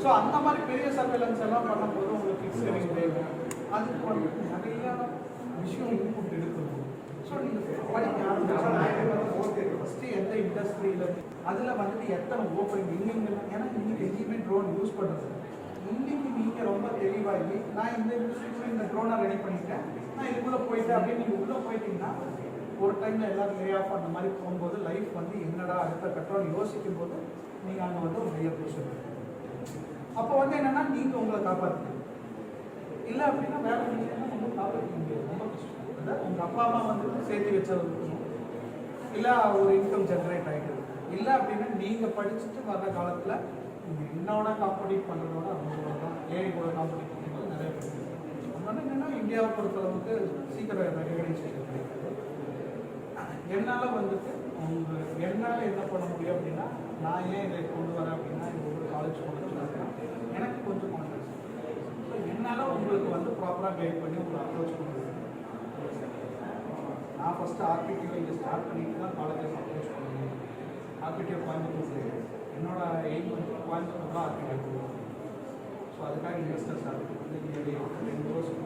So அந்த மாதிரி பெரிய சர்வேலன்ஸ் எல்லாம் பண்ணும்போது உங்களுக்கு ஃபிக்ஸ் தேவை. அதுக்கு வந்து நிறையா விஷயம் இன்புட் எடுக்கணும். ஸோ நீங்கள் படிக்க ஆரம்பிச்சு ஃபஸ்ட்டு எந்த இண்டஸ்ட்ரியில் அதில் வந்துட்டு எத்தனை ஓப்பனிங் எங்கெங்கெல்லாம், ஏன்னா இன்னைக்கு எங்கேயுமே ட்ரோன் யூஸ் பண்ணுறது இன்னைக்கு நீங்கள் ரொம்ப தெளிவாகி நான் இந்த இண்டஸ்ட்ரிக்குள்ள இந்த ட்ரோனை ரெடி பண்ணிட்டேன், நான் இதுக்குள்ளே போயிட்டேன் அப்படின்னு நீங்கள் உள்ளே போயிட்டீங்கன்னா ஒரு டைமில் எல்லோரும் லே ஆஃப் அந்த மாதிரி போகும்போது லைஃப் வந்து என்னடா அடுத்த கட்டோன்னு யோசிக்கும் போது நீங்கள் அங்கே வந்து ஒரு ஹையர் பொசிஷன். அப்போ வந்து என்னென்னா நீங்கள் உங்களை காப்பாற்றுங்க. இல்லை அப்படின்னா வேலை முடிச்சுன்னா உங்களுக்கு காப்பாற்ற முடியாது, ரொம்ப கஷ்டம். அதாவது உங்கள் அப்பா அம்மா வந்து சேர்த்து வச்சது இருக்கணும், இல்லை ஒரு இன்கம் ஜென்ரேட் ஆகிடுது. இல்லை அப்படின்னா நீங்கள் படிச்சுட்டு வர்ற காலத்தில் என்னோட காம்படிட் பண்ணுறதோட அவங்களோட தான் ஏஐ கூட காம்படிட் பண்ணும்போது நிறைய பேர். அதனால என்னென்னா இந்தியாவை பொறுத்தளவுக்கு சீக்கிரம் ரெகனைசேஷன் கிடைக்குது. என்னால் வந்துட்டு என்னால் என்ன பண்ண முடியும் அப்படின்னா, நான் ஏன் இதை கொண்டு வரேன் அப்படின்னா, இது ஒரு காலேஜ் கொண்டு எனக்கு கொஞ்சம் கான்ஃபிடன்ஸ். ஸோ என்னால் உங்களுக்கு வந்து ப்ராப்பராக கைட் பண்ணி உங்களை அப்ரோச் பண்ணுறது. நான் ஃபஸ்ட்டு ஆர்பிடிஓ இங்கே ஸ்டார்ட் பண்ணிட்டு தான் காலேஜஸ் அப்ரோச் பண்ணுவேன். ஆர்பிடிஓ கோயம்புத்தூர் என்னோட எய்ம் வந்து கோயம்புத்தூர் தான் ஆர்பிடிஓ. ஸோ அதுக்காக இன்வெஸ்டர்ஸ் ஆர்பிடிஓ 2 வருஷம்